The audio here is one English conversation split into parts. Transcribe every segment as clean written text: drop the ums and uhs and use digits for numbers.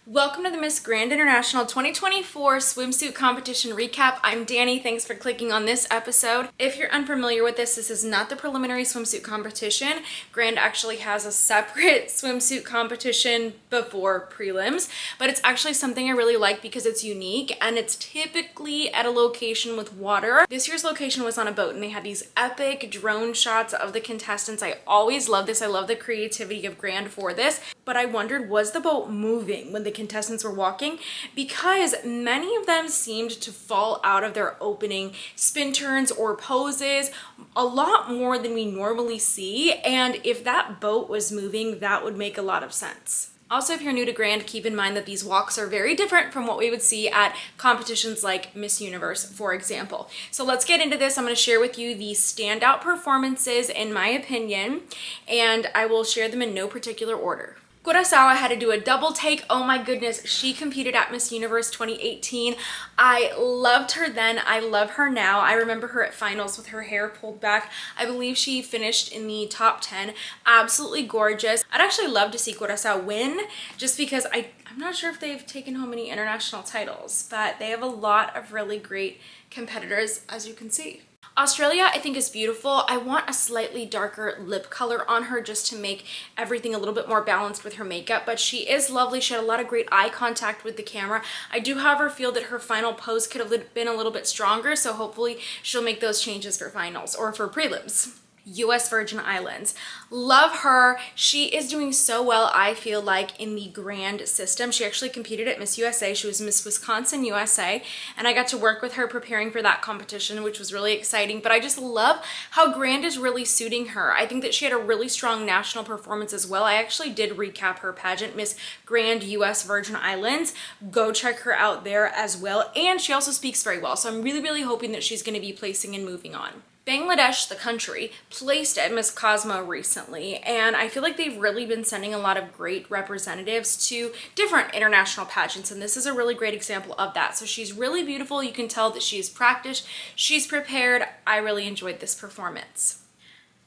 Welcome to the Miss Grand International 2024 swimsuit competition recap. I'm Dani. Thanks for clicking on this episode. If you're unfamiliar with this is not the preliminary swimsuit competition. Grand actually has a separate swimsuit competition before prelims, but it's actually something I really like because it's unique and it's typically at a location with water. This year's location was on a boat and they had these epic drone shots of the contestants. I always love this. I love the creativity of Grand for this, but I wondered, was the boat moving when the contestants were walking? Because many of them seemed to fall out of their opening spin turns or poses a lot more than we normally see, and if that boat was moving, that would make a lot of sense. Also, if you're new to Grand, keep in mind that these walks are very different from what we would see at competitions like Miss Universe, for example. So let's get into this. I'm going to share with you the standout performances in my opinion, and I will share them in no particular order. Kurosawa had to do a double take. Oh my goodness, she competed at Miss Universe 2018. I loved her then. I love her now. I remember her at finals with her hair pulled back. I believe she finished in the top 10. Absolutely gorgeous. I'd actually love to see Kurosawa win just because I'm not sure if they've taken home any international titles, but they have a lot of really great competitors, as you can see. Australia, I think, is beautiful. I want a slightly darker lip color on her just to make everything a little bit more balanced with her makeup, but she is lovely. She had a lot of great eye contact with the camera. I do, however, feel that her final pose could have been a little bit stronger, so hopefully she'll make those changes for finals or for prelims. US Virgin Islands. Love her. She is doing so well, I feel like, in the Grand system. She actually competed at Miss USA. She was Miss Wisconsin USA, and I got to work with her preparing for that competition, which was really exciting. But I just love how Grand is really suiting her. I think that she had a really strong national performance as well. I actually did recap her pageant, Miss Grand US Virgin Islands. Go check her out there as well. And she also speaks very well, so I'm really hoping that she's going to be placing and moving on. Bangladesh, the country, placed at Miss Cosmo recently, and I feel like they've really been sending a lot of great representatives to different international pageants, and this is a really great example of that. So she's really beautiful. You can tell that she's practiced, she's prepared. I really enjoyed this performance.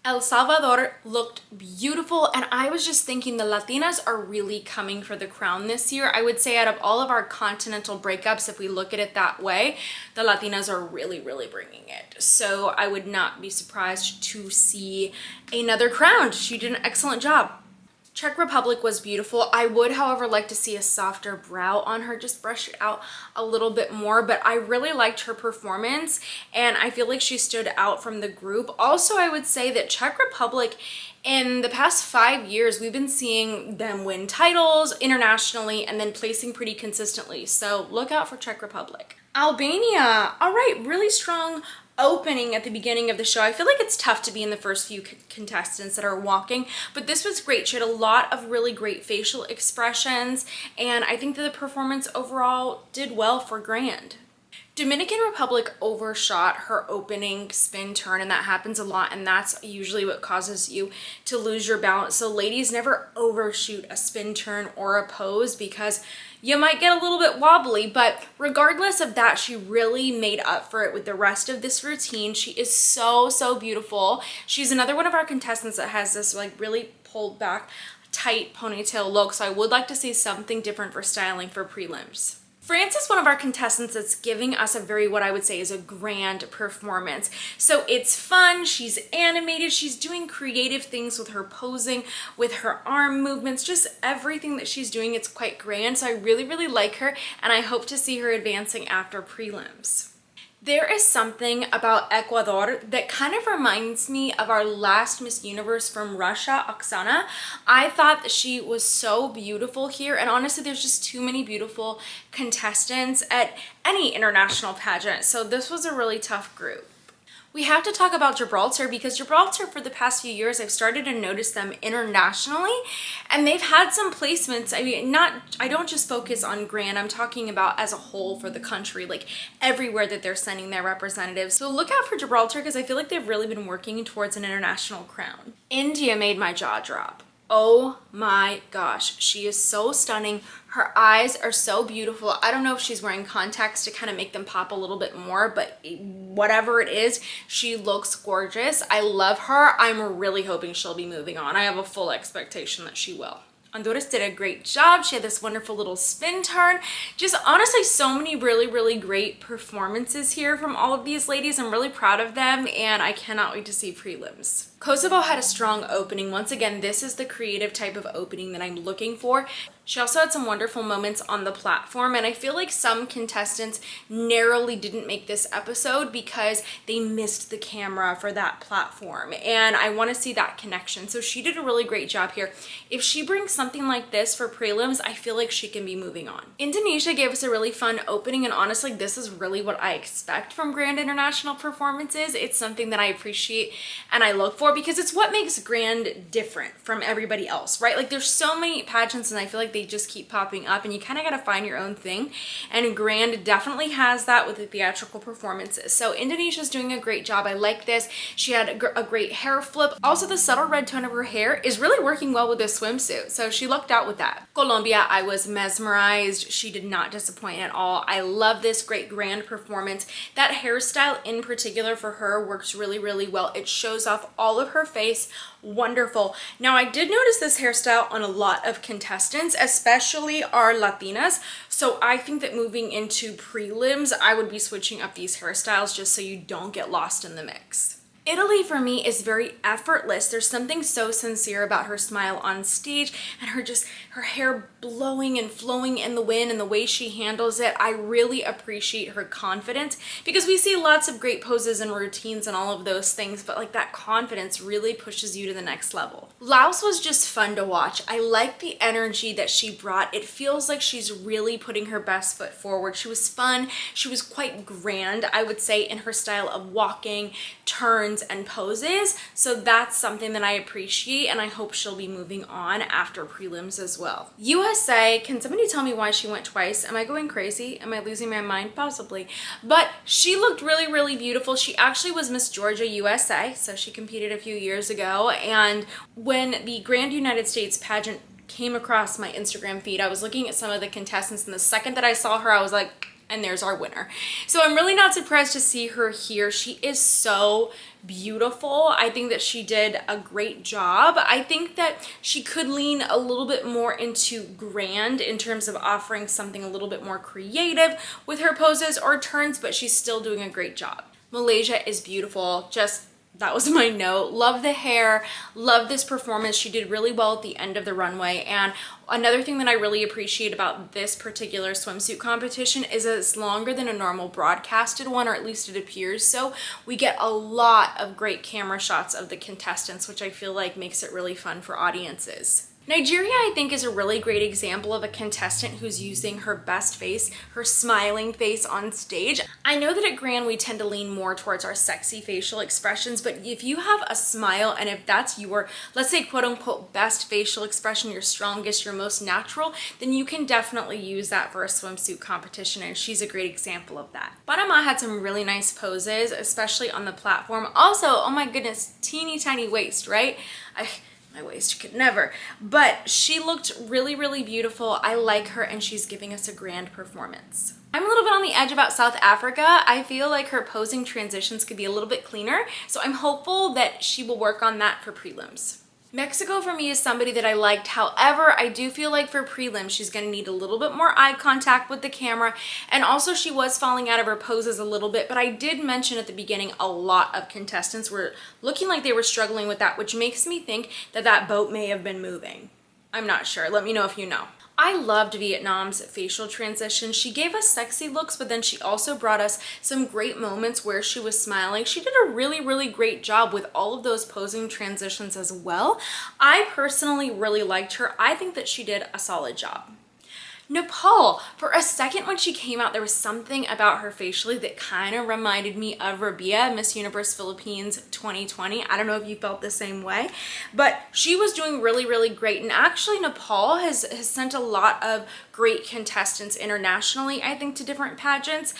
El Salvador looked beautiful, and I was just thinking the Latinas are really coming for the crown this year. I would say out of all of our continental breakups, if we look at it that way, the Latinas are really bringing it. So I would not be surprised to see another crown. She did an excellent job. Czech Republic was beautiful. I would, however, like to see a softer brow on her, just brush it out a little bit more, but I really liked her performance and I feel like she stood out from the group. Also, I would say that Czech Republic, in the past 5 years, we've been seeing them win titles internationally and then placing pretty consistently. So look out for Czech Republic. Albania, all right, really strong opening at the beginning of the show. I feel like it's tough to be in the first few contestants that are walking, but this was great. She had a lot of really great facial expressions, and I think that the performance overall did well for Grand. Dominican Republic overshot her opening spin turn, and that happens a lot, and that's usually what causes you to lose your balance. So ladies, never overshoot a spin turn or a pose because you might get a little bit wobbly, but regardless of that, she really made up for it with the rest of this routine. She is so beautiful. She's another one of our contestants that has this like really pulled back tight ponytail look, so I would like to see something different for styling for prelims. France is one of our contestants that's giving us a very, what I would say is a grand performance. So it's fun, she's animated, she's doing creative things with her posing, with her arm movements, just everything that she's doing, it's quite grand. So I really like her, and I hope to see her advancing after prelims. There is something about Ecuador that kind of reminds me of our last Miss Universe from Russia, Oksana. I thought that she was so beautiful here, and honestly, there's just too many beautiful contestants at any international pageant, so this was a really tough group. We have to talk about Gibraltar because Gibraltar, for the past few years, I've started to notice them internationally, and they've had some placements. I mean, I don't just focus on Grand, I'm talking about as a whole for the country, like everywhere that they're sending their representatives. So look out for Gibraltar because I feel like they've really been working towards an international crown. India made my jaw drop. Oh my gosh, she is so stunning. Her eyes are so beautiful. I don't know if she's wearing contacts to kind of make them pop a little bit more, but whatever it is, she looks gorgeous. I love her. I'm really hoping she'll be moving on. I have a full expectation that she will. Honduras did a great job. She had this wonderful little spin turn. Just honestly, so many really great performances here from all of these ladies. I'm really proud of them, and I cannot wait to see prelims. Kosovo had a strong opening. Once again, this is the creative type of opening that I'm looking for. She also had some wonderful moments on the platform, and I feel like some contestants narrowly didn't make this episode because they missed the camera for that platform, and I want to see that connection. So she did a really great job here. If she brings something like this for prelims, I feel like she can be moving on. Indonesia gave us a really fun opening, and honestly, this is really what I expect from Grand International performances. It's something that I appreciate and I look for because it's what makes Grand different from everybody else, right? Like, there's so many pageants and I feel like they just keep popping up and you kind of got to find your own thing, and Grand definitely has that with the theatrical performances. So Indonesia's doing a great job. I like this. She had a great hair flip. Also, the subtle red tone of her hair is really working well with this swimsuit, so she lucked out with that. Colombia, I was mesmerized. She did not disappoint at all. I love this great Grand performance. That hairstyle in particular for her works really well. It shows off all of her face. Wonderful. Now, I did notice this hairstyle on a lot of contestants, especially our Latinas. So I think that moving into prelims, I would be switching up these hairstyles just so you don't get lost in the mix. Italy for me is very effortless. There's something so sincere about her smile on stage and her hair blowing and flowing in the wind and the way she handles it. I really appreciate her confidence because we see lots of great poses and routines and all of those things, but like that confidence really pushes you to the next level. Laos was just fun to watch. I like the energy that she brought. It feels like she's really putting her best foot forward. She was fun. She was quite grand, I would say, in her style of walking, turns, and poses. So that's something that I appreciate, and I hope she'll be moving on after prelims as well. USA, can somebody tell me why she went twice? Am I going crazy? Am I losing my mind? Possibly. But she looked really beautiful. She actually was Miss Georgia USA, so she competed a few years ago, and when the Grand United States pageant came across my Instagram feed, I was looking at some of the contestants, and the second that I saw her, I was like, and there's our winner. So I'm really not surprised to see her here. She is so beautiful. I think that she did a great job. I think that she could lean a little bit more into Grand in terms of offering something a little bit more creative with her poses or turns, but she's still doing a great job. Malaysia is beautiful. That was my note. Love the hair, love this performance. She did really well at the end of the runway. And another thing that I really appreciate about this particular swimsuit competition is that it's longer than a normal broadcasted one, or at least it appears so. We get a lot of great camera shots of the contestants, which I feel like makes it really fun for audiences. Nigeria, I think, is a really great example of a contestant who's using her best face, her smiling face on stage. I know that at Grand we tend to lean more towards our sexy facial expressions, but if you have a smile and if that's your, let's say, quote unquote, best facial expression, your strongest, your most natural, then you can definitely use that for a swimsuit competition, and she's a great example of that. Panama had some really nice poses, especially on the platform. Also, oh my goodness, teeny tiny waist, right? My waist could never, but she looked really beautiful. I like her, and she's giving us a grand performance. I'm a little bit on the edge about South Africa. I feel like her posing transitions could be a little bit cleaner, so I'm hopeful that she will work on that for prelims. Mexico for me is somebody that I liked. However, I do feel like for prelims, she's going to need a little bit more eye contact with the camera. And also she was falling out of her poses a little bit, but I did mention at the beginning a lot of contestants were looking like they were struggling with that, which makes me think that that boat may have been moving. I'm not sure. Let me know if you know. I loved Vietnam's facial transition. She gave us sexy looks, but then she also brought us some great moments where she was smiling. She did a really great job with all of those posing transitions as well. I personally really liked her. I think that she did a solid job. Nepal, for a second when she came out, there was something about her facially that kind of reminded me of Rabia, Miss Universe Philippines 2020. I don't know if you felt the same way, but she was doing really great. And actually Nepal has sent a lot of great contestants internationally, I think, to different pageants.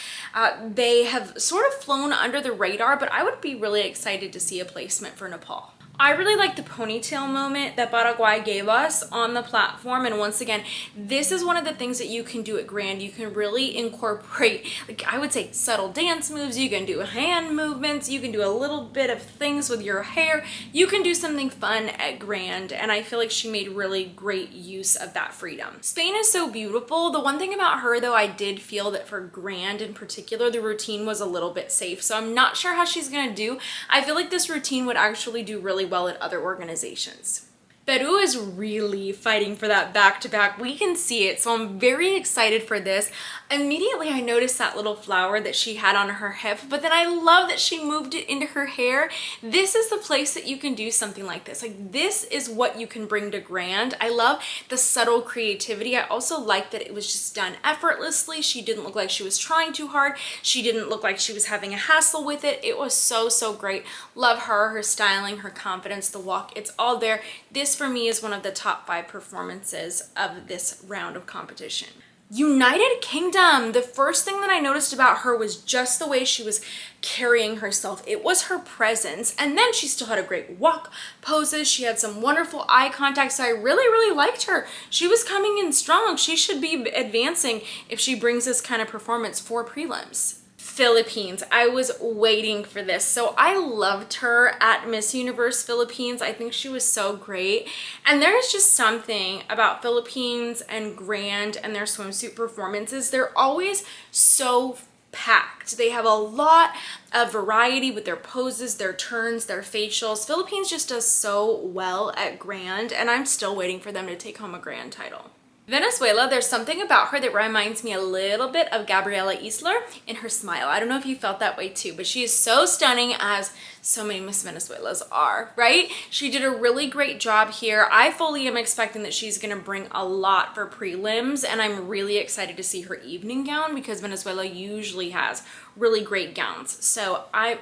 They have sort of flown under the radar, but I would be really excited to see a placement for Nepal. I really like the ponytail moment that Paraguay gave us on the platform. And once again, this is one of the things that you can do at Grand. You can really incorporate, like I would say, subtle dance moves. You can do hand movements. You can do a little bit of things with your hair. You can do something fun at Grand. And I feel like she made really great use of that freedom. Spain is so beautiful. The one thing about her though, I did feel that for Grand in particular, the routine was a little bit safe. So I'm not sure how she's gonna do. I feel like this routine would actually do really well at other organizations. Peru is really fighting for that back-to-back. We can see it, so I'm very excited for this. Immediately, I noticed that little flower that she had on her hip, but then I love that she moved it into her hair. This is the place that you can do something like this. Like, this is what you can bring to Grand. I love the subtle creativity. I also like that it was just done effortlessly. She didn't look like she was trying too hard. She didn't look like she was having a hassle with it. It was so, so great. Love her styling, her confidence, the walk. It's all there. This for me is one of the top 5 performances of this round of competition. United Kingdom. The first thing that I noticed about her was just the way she was carrying herself. It was her presence. And then she still had a great walk poses. She had some wonderful eye contact. So I really, really liked her. She was coming in strong. She should be advancing if she brings this kind of performance for prelims. Philippines. I was waiting for this. So I loved her at Miss Universe Philippines. I think she was so great. And there's just something about Philippines and Grand and their swimsuit performances. They're always so packed. They have a lot of variety with their poses, their turns, their facials. Philippines just does so well at Grand, and I'm still waiting for them to take home a Grand title. Venezuela, there's something about her that reminds me a little bit of Gabriela Isler in her smile. I don't know if you felt that way too, but she is so stunning, as so many Miss Venezuelas are, right? She did a really great job here. I fully am expecting that she's gonna bring a lot for prelims, and I'm really excited to see her evening gown because Venezuela usually has really great gowns. So I'm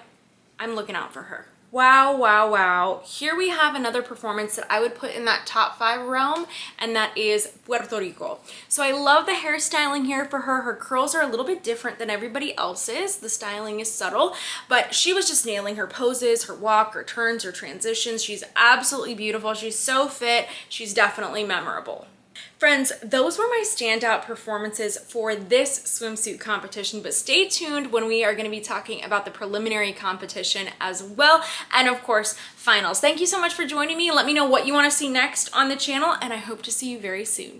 looking out for her. Wow, wow, wow. Here we have another performance that I would put in that top 5 realm, and that is Puerto Rico. So I love the hairstyling here for her. Her curls are a little bit different than everybody else's. The styling is subtle, but she was just nailing her poses, her walk, her turns, her transitions. She's absolutely beautiful. She's so fit. She's definitely memorable. Friends, those were my standout performances for this swimsuit competition, but stay tuned when we are going to be talking about the preliminary competition as well, and of course, finals. Thank you so much for joining me. Let me know what you want to see next on the channel, and I hope to see you very soon.